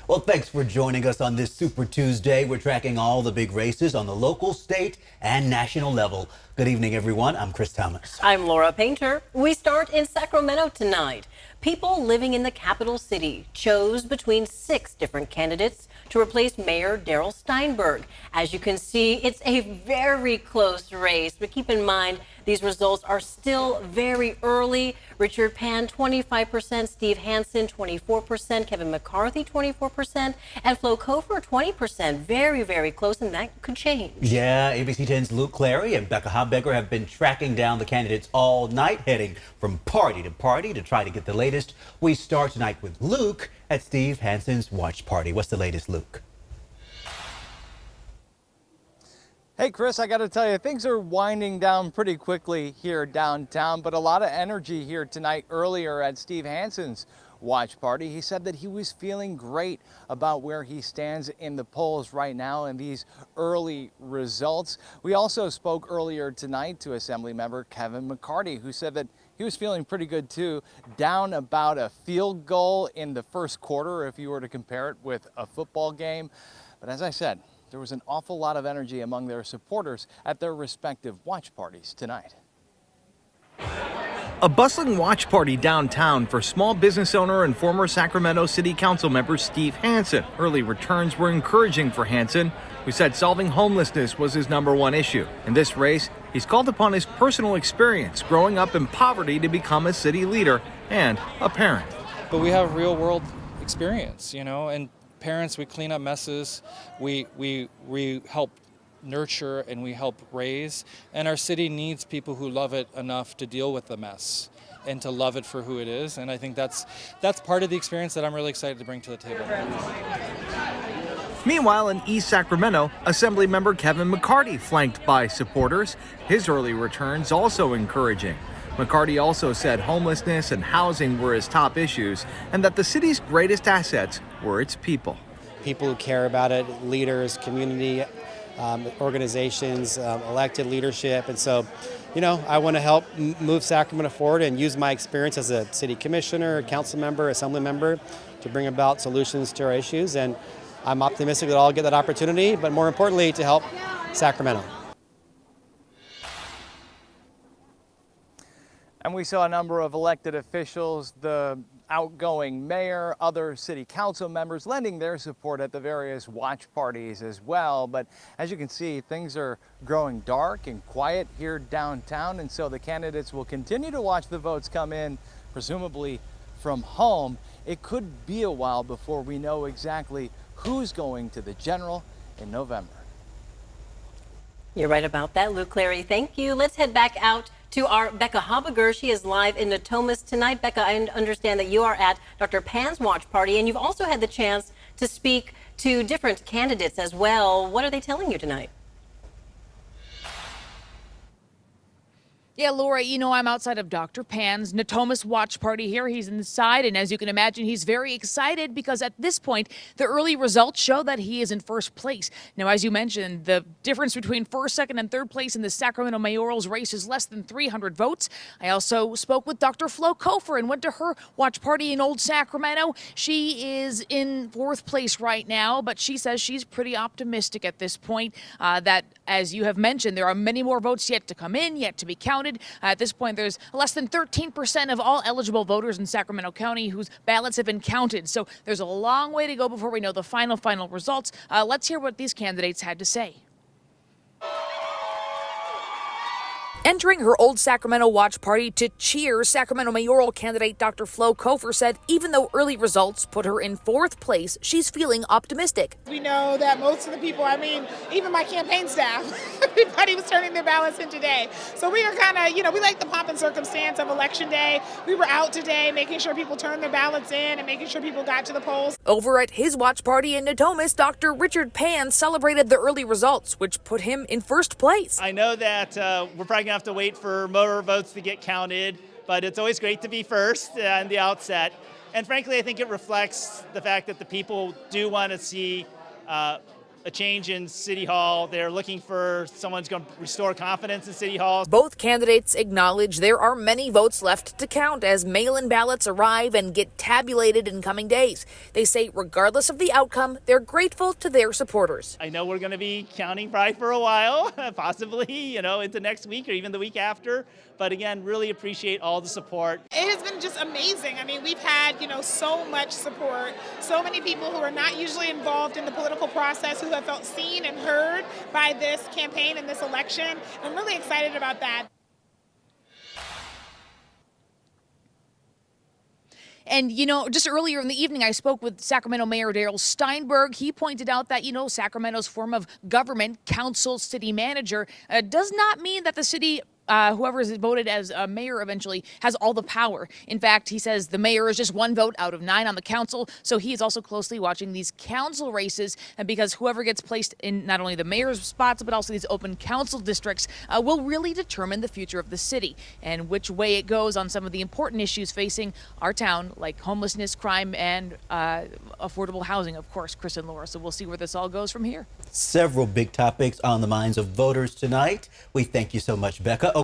Well, thanks for joining us on this Super Tuesday. We're tracking all the big races on the local, state, and national level. Good evening, everyone. I'm Chris Thomas. I'm Laura Painter. We start in Sacramento tonight. People living in the capital city chose between 6 different candidates to replace Mayor Darrell Steinberg. As you can see, it's a very close race, but keep in mind these results are still very early. Richard Pan, 25%, Steve Hansen, 24%, Kevin McCarty, 24%, and Flo Kofer, 20%. Very, very close, and that could change. Yeah, ABC 10's Luke Clary and Becca Habegger have been tracking down the candidates all night, heading from party to party to try to get the latest. We start tonight with Luke at Steve Hansen's watch party. What's the latest, Luke? Hey Chris, I got to tell you, things are winding down pretty quickly here downtown, but a lot of energy here tonight. Earlier at Steve Hansen's watch party, he said that he was feeling great about where he stands in the polls right now and these early results. We also spoke earlier tonight to Assemblymember Kevin McCarty, who said that he was feeling pretty good too, down about a field goal in the first quarter if you were to compare it with a football game. But as I said, there was an awful lot of energy among their supporters at their respective watch parties tonight. A bustling watch party downtown for small business owner and former Sacramento City Council member Steve Hansen. Early returns were encouraging for Hansen, who said solving homelessness was his #1 issue. In this race, he's called upon his personal experience growing up in poverty to become a city leader and a parent. But we have real world experience, and parents, we clean up messes, we help nurture and we help raise, and our city needs people who love it enough to deal with the mess and to love it for who it is, and I think that's part of the experience that I'm really excited to bring to the table. Meanwhile, in East Sacramento, Assemblymember Kevin McCarty flanked by supporters. His early returns also encouraging. McCarty also said homelessness and housing were his top issues and that the city's greatest assets were its people. People who care about it, leaders, community organizations, elected leadership. And so, I want to help move Sacramento forward and use my experience as a city commissioner, council member, assembly member to bring about solutions to our issues. And I'm optimistic that I'll get that opportunity, but more importantly, to help Sacramento. And we saw a number of elected officials, the outgoing mayor, other city council members lending their support at the various watch parties as well. But as you can see, things are growing dark and quiet here downtown. And so the candidates will continue to watch the votes come in, presumably from home. It could be a while before we know exactly who's going to the general in November. You're right about that, Luke Clary. Thank you. Let's head back out to our Becca Habegger. She is live in Natomas tonight. Becca, I understand that you are at Dr. Pan's watch party, and you've also had the chance to speak to different candidates as well. What are they telling you tonight? Yeah, Laura, I'm outside of Dr. Pan's Natomas watch party here. He's inside, and as you can imagine, he's very excited because at this point, the early results show that he is in first place. Now, as you mentioned, the difference between first, second, and third place in the Sacramento mayoral's race is less than 300 votes. I also spoke with Dr. Flo Kofer and went to her watch party in Old Sacramento. She is in fourth place right now, but she says she's pretty optimistic at this point that, as you have mentioned, there are many more votes yet to come in, yet to be counted. At this point, there's less than 13% of all eligible voters in Sacramento County whose ballots have been counted. So there's a long way to go before we know the final results. Let's hear what these candidates had to say. Entering her Old Sacramento watch party to cheer, Sacramento mayoral candidate Dr. Flo Kofer said even though early results put her in fourth place, she's feeling optimistic. We know that most of the people, even my campaign staff, everybody was turning their ballots in today. So we are kind of, we like the pomp and circumstance of Election Day. We were out today making sure people turned their ballots in and making sure people got to the polls. Over at his watch party in Natomas, Dr. Richard Pan celebrated the early results, which put him in first place. I know that we're probably going to have to wait for more votes to get counted, but it's always great to be first on the outset. And frankly, I think it reflects the fact that the people do want to see a change in City Hall. They're looking for someone who's going to restore confidence in City Hall. Both candidates acknowledge there are many votes left to count as mail-in ballots arrive and get tabulated in coming days. They say regardless of the outcome, they're grateful to their supporters. I know we're going to be counting probably for a while, possibly, into next week or even the week after. But again, really appreciate all the support. It has been just amazing. I mean, we've had, so much support, so many people who are not usually involved in the political process who have felt seen and heard by this campaign and this election. I'm really excited about that. And, just earlier in the evening, I spoke with Sacramento Mayor Darrell Steinberg. He pointed out that, Sacramento's form of government, council, city manager, does not mean that the city whoever is voted as a mayor eventually has all the power. In fact, he says the mayor is just one vote out of 9 on the council. So he is also closely watching these council races because whoever gets placed in not only the mayor's spots, but also these open council districts will really determine the future of the city and which way it goes on some of the important issues facing our town, like homelessness, crime, and affordable housing, of course, Chris and Laura. So we'll see where this all goes from here. Several big topics on the minds of voters tonight. We thank you so much, Becca.